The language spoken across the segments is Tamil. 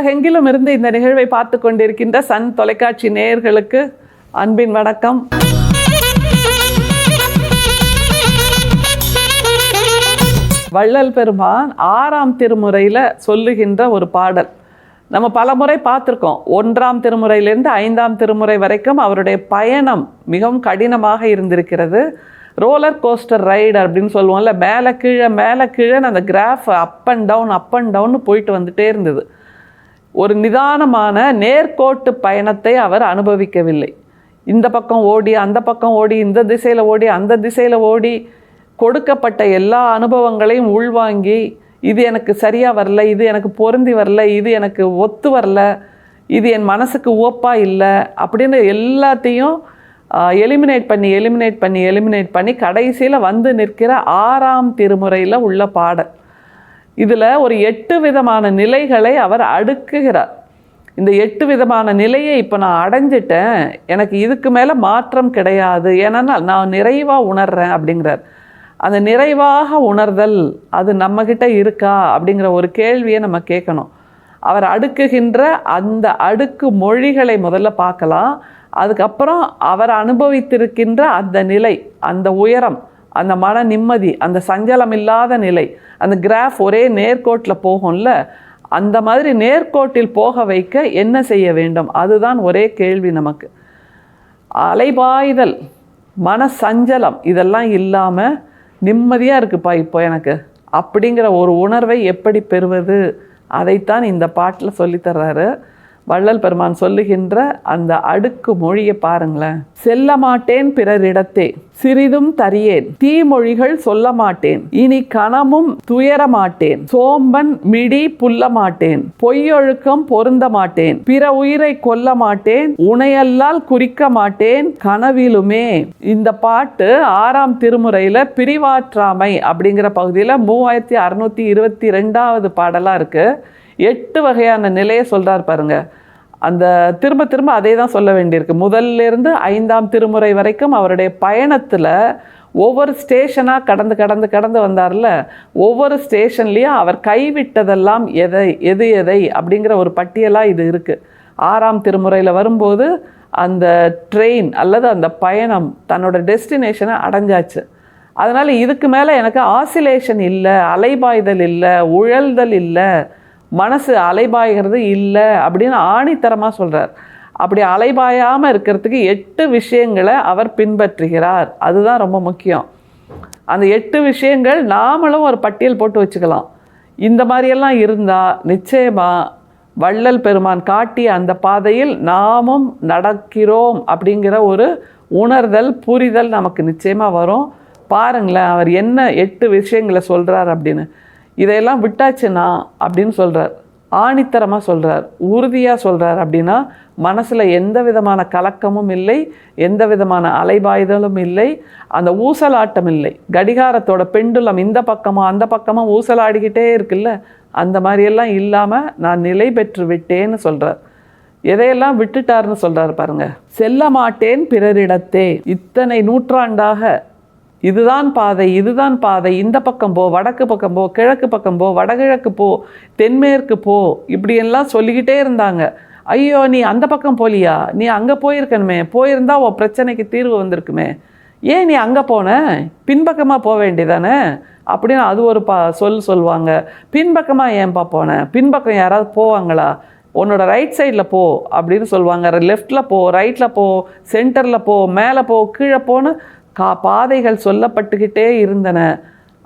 உலகெங்கிலும் இருந்து இந்த நிகழ்வை பார்த்து கொண்டிருக்கின்ற சன் தொலைக்காட்சி நேயர்களுக்கு அன்பின் வணக்கம். வள்ளல் பெருமான் 6ஆம் திருமுறையில் சொல்லுகின்ற ஒரு பாடல் நம்ம பல முறை பார்த்துருக்கோம். 1ஆம் திருமுறையிலேருந்து 5ஆம் திருமுறை வரைக்கும் அவருடைய பயணம் மிகவும் கடினமாக இருந்திருக்கிறது. ரோலர் கோஸ்டர் ரைடு அப்படின்னு சொல்லுவோம்ல, மேலே கீழே அந்த கிராஃப் அப் அண்ட் டவுன் போயிட்டு வந்துட்டே இருந்தது. ஒரு நிதானமான நேர்கோட்டு பயணத்தை அவர் அனுபவிக்கவில்லை. இந்த பக்கம் ஓடி அந்த பக்கம் ஓடி, இந்த திசையில் ஓடி அந்த திசையில் ஓடி, கொடுக்கப்பட்ட எல்லா அனுபவங்களையும் உள்வாங்கி, இது எனக்கு சரியாக வரல, இது எனக்கு பொருந்தி வரல, இது எனக்கு ஒத்து வரல, இது என் மனசுக்கு ஓப்பாக இல்லை அப்படின்னு எல்லாத்தையும் எலிமினேட் பண்ணி கடைசியில் வந்து நிற்கிற 6ஆம் திருமுறையில் உள்ள பாடல். இதில் ஒரு 8 விதமான நிலைகளை அவர் அடுக்குகிறார். இந்த 8 விதமான நிலையை இப்போ நான் அடைஞ்சிட்டேன், எனக்கு இதுக்கு மேலே மாற்றம் கிடையாது, ஏன்னா நான் நிறைவாக உணர்றேன் அப்படிங்கிறார். அந்த நிறைவாக உணர்தல் அது நம்மக்கிட்ட இருக்கா அப்படிங்கிற ஒரு கேள்வியை நம்ம கேட்கணும். அவர் அடுக்குகின்ற அந்த அடுக்கு மொழிகளை முதல்ல பார்க்கலாம். அதுக்கப்புறம் அவர் அனுபவித்திருக்கின்ற அந்த நிலை, அந்த உயரம், அந்த மன நிம்மதி, அந்த சஞ்சலம் இல்லாத நிலை, அந்த கிராஃப் ஒரே நேர்கோட்டில் போகும்ல, அந்த மாதிரி நேர்கோட்டில் போக வைக்க என்ன செய்ய வேண்டும், அதுதான் ஒரே கேள்வி நமக்கு. அலைபாய்தல், மன சஞ்சலம் இதெல்லாம் இல்லாமல் நிம்மதியாக இருக்குப்பா இப்போ எனக்கு அப்படிங்கிற ஒரு உணர்வை எப்படி பெறுவது, அதைத்தான் இந்த பாட்டில் சொல்லித்தர்றாரு. வள்ளல் பெருமான் சொல்லுகின்ற அந்த அடுக்கு மொழியை பாருங்களேன். செல்ல மாட்டேன் பிறரிடத்தே சிறிதும் தரியேன், தீமொழிகள் சொல்ல மாட்டேன், இனி கணமும் துயர மாட்டேன், சோம்பன் மிடி புல்ல மாட்டேன், பொய்யொழுக்கம் பொருந்த மாட்டேன், பிற உயிரை கொல்ல மாட்டேன், உனையல்லால் குறிக்க மாட்டேன் கனவிலுமே. இந்த பாட்டு 6ஆம் திருமுறையில் பிரிவாற்றாமை அப்படிங்கிற பகுதியில் 3622வது பாடலாக இருக்குது. 8 வகையான நிலையை சொல்கிறார் பாருங்க. அந்த திரும்ப அதே தான் சொல்ல வேண்டியிருக்கு. முதல்லேருந்து 5ஆம் திருமுறை வரைக்கும் அவருடைய பயணத்தில் ஒவ்வொரு ஸ்டேஷனாக கடந்து வந்தார்ல, ஒவ்வொரு ஸ்டேஷன்லேயும் அவர் கைவிட்டதெல்லாம் எதை அப்படிங்கிற ஒரு பட்டியலாக இது இருக்குது. 6ஆம் திருமுறையில் வரும்போது அந்த ட்ரெயின் அல்லது அந்த பயணம் தன்னோட டெஸ்டினேஷனை அடைஞ்சாச்சு. அதனால் இதுக்கு மேலே எனக்கு ஆசிலேஷன் இல்லை, அலைபாய்தல் இல்லை, உழல்தல் இல்லை, மனசு அலைபாய்கிறது இல்லை அப்படின்னு ஆணித்தரமாக சொல்கிறார். அப்படி அலைபாயாமல் இருக்கிறதுக்கு 8 விஷயங்களை அவர் பின்பற்றுகிறார். அதுதான் ரொம்ப முக்கியம். அந்த 8 விஷயங்கள் நாமளும் ஒரு பட்டியல் போட்டு வச்சுக்கலாம். இந்த மாதிரியெல்லாம் இருந்தால் நிச்சயமாக வள்ளல் பெருமான் காட்டிய அந்த பாதையில் நாமும் நடக்கிறோம் அப்படிங்கிற ஒரு உணர்தல், புரிதல் நமக்கு நிச்சயமாக வரும். பாருங்களேன் அவர் என்ன 8 விஷயங்களை சொல்கிறார் அப்படின்னு. இதையெல்லாம் விட்டாச்சுன்னா அப்படின்னு சொல்கிறார், ஆணித்தரமாக சொல்கிறார், உறுதியாக சொல்கிறார். அப்படின்னா மனசில் எந்த விதமான கலக்கமும் இல்லை, எந்த விதமான அலைபாய்தலும் இல்லை, அந்த ஊசலாட்டம் இல்லை. கடிகாரத்தோட பெண்டுலம் இந்த பக்கமாக அந்த பக்கமாக ஊசலாடிக்கிட்டே இருக்குல்ல, அந்த மாதிரியெல்லாம் இல்லாமல் நான் நிலை பெற்று விட்டேன்னு சொல்கிறார். எதையெல்லாம் விட்டுட்டார்னு சொல்கிறார் பாருங்க. செல்ல மாட்டேன் பிறரிடத்தே. இத்தனை நூற்றாண்டாக இதுதான் பாதை, இந்த பக்கம் போ, வடக்கு பக்கம் போ, கிழக்கு பக்கம் போ, வடகிழக்கு போ, தென்மேற்கு போ, இப்படியெல்லாம் சொல்லிக்கிட்டே இருந்தாங்க. ஐயோ நீ அந்த பக்கம் போலியா, நீ அங்கே போயிருக்கணுமே, போயிருந்தா உன் பிரச்சனைக்கு தீர்வு வந்திருக்குமே, ஏன் நீ அங்கே போன, பின்பக்கமாக போக வேண்டியதானே அப்படின்னு அது ஒரு சொல்லுவாங்க. பின்பக்கமாக ஏன்பா போனேன், பின்பக்கம் யாராவது போவாங்களா, உன்னோட ரைட் சைடில் போ அப்படின்னு சொல்லுவாங்க. லெஃப்டில் போ, ரைட்டில் போ, சென்டரில் போ, மேலே போ, கீழே போன்னு பாதைகள் சொல்லப்பட்டுக்கிட்டே இருந்தன.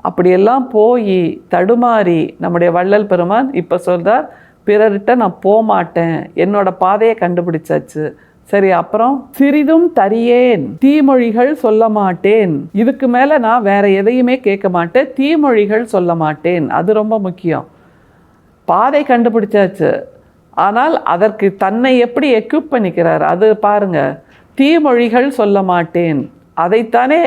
அப்படியெல்லாம் போய் தடுமாறி நம்முடைய வள்ளல் பெருமான் இப்போ சொல்கிறார், பிறர்கிட்ட நான் போகமாட்டேன், என்னோட பாதையை கண்டுபிடிச்சாச்சு. சரி, அப்புறம் சிறிதும் தரியேன், தீமொழிகள் சொல்ல மாட்டேன். இதுக்கு மேலே நான் வேற எதையுமே கேட்க மாட்டேன், தீமொழிகள் சொல்ல மாட்டேன். அது ரொம்ப முக்கியம். பாதை கண்டுபிடிச்சாச்சு, ஆனால் அதற்கு தன்னை எப்படி எக்யூப் பண்ணிக்கிறார் அது பாருங்க. தீமொழிகள் சொல்ல மாட்டேன், அதைத்தானே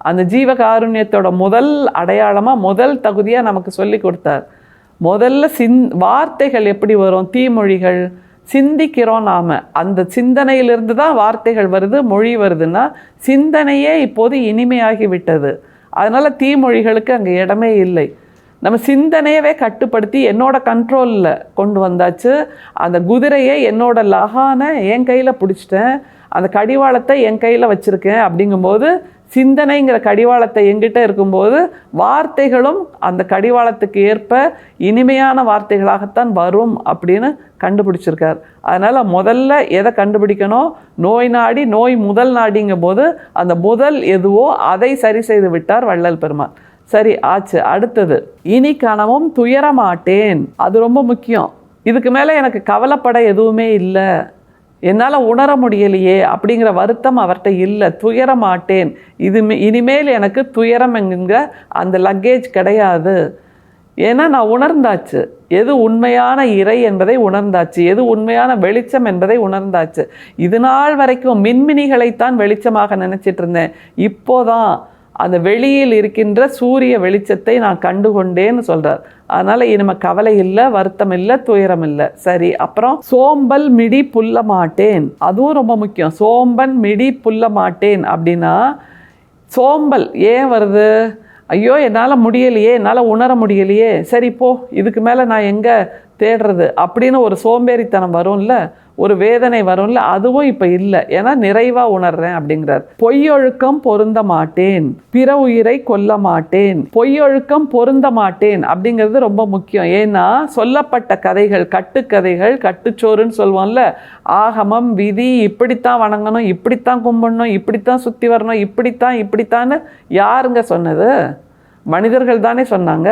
அந்த ஜீவகாருண்யத்தோட முதல் அடையாளமாக, முதல் தகுதியாக நமக்கு சொல்லி கொடுத்தார். முதல்ல வார்த்தைகள் எப்படி வரும், தீமொழிகள் சிந்திக்கிறோம் நாம், அந்த சிந்தனையிலிருந்து தான் வார்த்தைகள் வருது, மொழி வருதுன்னா சிந்தனையே இப்போது இனிமையாகி விட்டது. அதனால் தீமொழிகளுக்கு அங்கே இடமே இல்லை. நம்ம சிந்தனையவே கட்டுப்படுத்தி என்னோட கண்ட்ரோலில் கொண்டு வந்தாச்சு. அந்த குதிரையை என்னோட லகான என் கையில் பிடிச்சிட்டேன், அந்த கடிவாளத்தை என் கையில் வச்சுருக்கேன். அப்படிங்கும்போது சிந்தனைங்கிற கடிவாளத்தை என்கிட்ட இருக்கும்போது வார்த்தைகளும் அந்த கடிவாளத்துக்கு ஏற்ப இனிமையான வார்த்தைகளாகத்தான் வரும் அப்படின்னு கண்டுபிடிச்சிருக்கார். அதனால் முதல்ல எதை கண்டுபிடிக்கணும்? நோய் நாடி, நோய் முதல் நாடிங்கும் போது அந்த முதல் எதுவோ அதை சரி செய்து விட்டார் வள்ளல் பெருமான். சரி ஆச்சு. அடுத்தது, இனி கனவும் துயரமாட்டேன். அது ரொம்ப முக்கியம். இதுக்கு மேலே எனக்கு கவலைப்பட எதுவுமே இல்லை, என்னால் உணர முடியலையே அப்படிங்கிற வருத்தம் அவர்கிட்ட இல்லை. துயரமாட்டேன். இனிமேல் எனக்கு துயரம் என்கிற அந்த லக்கேஜ் கிடையாது. ஏன்னா நான் உணர்ந்தாச்சு எது உண்மையான இறை என்பதை உணர்ந்தாச்சு, எது உண்மையான வெளிச்சம் என்பதை உணர்ந்தாச்சு. இது நாள் வரைக்கும் மின்மினிகளைத்தான் வெளிச்சமாக நினச்சிட்டு இருந்தேன். இப்போதான் அந்த வெளியில் இருக்கின்ற சூரிய வெளிச்சத்தை நான் கண்டுகொண்டேன்னு சொல்கிறார். அதனால் இனிமே கவலை இல்லை, வருத்தம் இல்லை, துயரம் இல்லை. சரி, அப்புறம் சோம்பல் மிடி புல்ல மாட்டேன். அதுவும் ரொம்ப முக்கியம். சோம்பன் மிடி புல்ல மாட்டேன் அப்படின்னா சோம்பல் ஏன் வருது? ஐயோ என்னால் முடியலையே, என்னால் உணர முடியலையே, சரி போ, இதுக்கு மேலே நான் எங்கே தேடுறது அப்படின்னு ஒரு சோம்பேறித்தனம் வரும்ல, ஒரு வேதனை வரும்ல, அதுவும் இப்போ இல்லை. ஏன்னா நிறைவாக உணர்றேன் அப்படிங்கிறார். பொய்யொழுக்கம் பொருந்த மாட்டேன், பிற உயிரை கொல்ல மாட்டேன். பொய்யொழுக்கம் பொருந்த மாட்டேன் அப்படிங்கிறது ரொம்ப முக்கியம். ஏன்னா சொல்லப்பட்ட கதைகள், கட்டுக்கதைகள், கட்டுச்சோறுன்னு சொல்லுவோம்ல, ஆகமம் விதி, இப்படித்தான் வணங்கணும், இப்படித்தான் கும்பிடணும், இப்படித்தான் சுற்றி வரணும், இப்படித்தான்னு யாருங்க சொன்னது? மனிதர்கள் தானே சொன்னாங்க.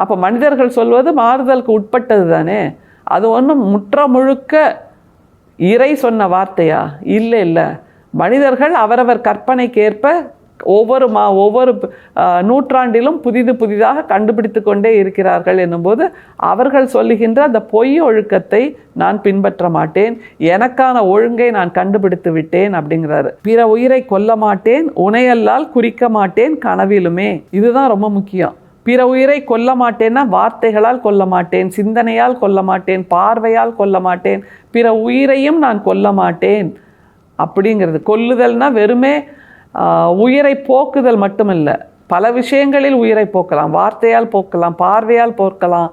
அப்போ மனிதர்கள் சொல்வது மாறுதலுக்கு உட்பட்டது தானே. அது ஒன்றும் முற்ற முழுக்க இறை சொன்ன வார்த்தையா? இல்லை. மனிதர்கள் அவரவர் கற்பனைக்கேற்ப ஒவ்வொரு நூற்றாண்டிலும் புதிதாக கண்டுபிடித்து கொண்டே இருக்கிறார்கள். என்னும்போது அவர்கள் சொல்லுகின்ற அந்த பொய் ஒழுக்கத்தை நான் பின்பற்ற மாட்டேன், எனக்கான ஒழுங்கை நான் கண்டுபிடித்து விட்டேன் அப்படிங்கிறாரு. பிற உயிரை கொல்ல மாட்டேன், உனையல்லால் குறிக்க மாட்டேன் கனவிலுமே. இதுதான் ரொம்ப முக்கியம். பிற உயிரை கொல்ல மாட்டேன்னா வார்த்தைகளால் கொல்ல மாட்டேன், சிந்தனையால் கொல்ல மாட்டேன், பார்வையால் கொல்ல மாட்டேன், பிற உயிரையும் நான் கொல்ல மாட்டேன் அப்படிங்கிறது. கொல்லுதல்னா வெறுமே உயிரை போக்குதல் மட்டுமில்லை, பல விஷயங்களில் உயிரை போக்கலாம். வார்த்தையால் போக்கலாம், பார்வையால் போக்கலாம்,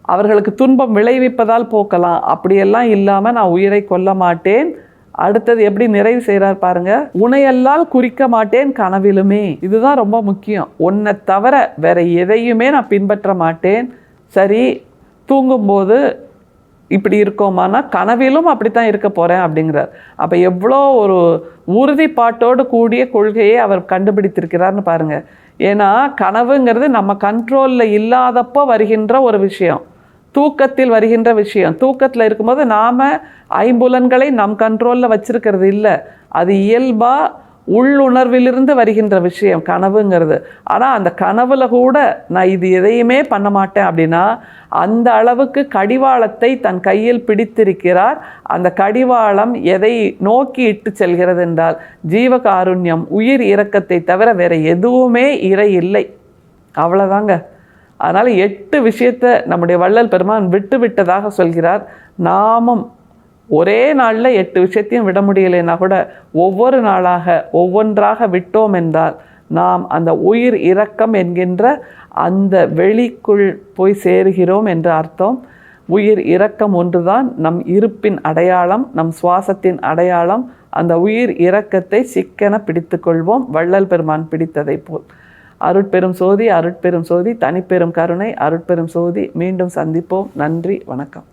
அவர்களுக்கு துன்பம் விளைவிப்பதால் போக்கலாம். அப்படியெல்லாம் இல்லாமல் நான் உயிரை கொல்ல மாட்டேன். அடுத்தது எப்படி நிறைவு செய்கிறார் பாருங்க. உனையல்லால் குறிக்க மாட்டேன் கனவிலுமே. இதுதான் ரொம்ப முக்கியம். உன்னை தவிர வேற எதையுமே நான் பின்பற்ற மாட்டேன். சரி, தூங்கும்போது இப்படி இருக்கோமானா கனவிலும் அப்படித்தான் இருக்க போகிறேன் அப்படிங்கிறார். அப்போ எவ்வளோ ஒரு உறுதிப்பாட்டோடு கூடிய கொள்கையை அவர் கண்டுபிடித்திருக்கிறார்னு பாருங்கள். ஏன்னா கனவுங்கிறது நம்ம கண்ட்ரோலில் இல்லாதப்போ வருகின்ற ஒரு விஷயம், தூக்கத்தில் வருகின்ற விஷயம். தூக்கத்தில் இருக்கும்போது நாம் ஐம்புலன்களை நம் கண்ட்ரோலில் வச்சிருக்கிறது இல்லை, அது இயல்பாக உள்ளுணர்விலிருந்து வருகின்ற விஷயம் கனவுங்கிறது. ஆனால் அந்த கனவுல கூட நான் இது எதையுமே பண்ண மாட்டேன் அப்படின்னா அந்த அளவுக்கு கடிவாளத்தை தன் கையில் பிடித்திருக்கிறார். அந்த கடிவாளம் எதை நோக்கி இட்டு செல்கிறது என்றால் ஜீவகாருண்யம், உயிர் இரக்கத்தை தவிர வேறு எதுவுமே இறை இல்லை. அவ்வளோதாங்க. அதனால் 8 விஷயத்தை நம்முடைய வள்ளல் பெருமான் விட்டதாக சொல்கிறார். நாமும் ஒரே நாளில் 8 விஷயத்தையும் விட முடியலைன்னா கூட ஒவ்வொரு நாளாக ஒவ்வொன்றாக விட்டோம் என்றால் நாம் அந்த உயிர் இரக்கம் என்கின்ற அந்த வெளிக்குள் போய் சேருகிறோம் என்று அர்த்தம். உயிர் இரக்கம் ஒன்றுதான் நம் இருப்பின் அடையாளம், நம் சுவாசத்தின் அடையாளம். அந்த உயிர் இரக்கத்தை சிக்கென பிடித்து கொள்வோம், வள்ளல் பெருமான் பிடித்ததை போல். அருட்பெரும் சோதி, அருட்பெரும் சோதி, தனிப்பெரும் கருணை, அருட்பெரும் சோதி. மீண்டும் சந்திப்போம். நன்றி, வணக்கம்.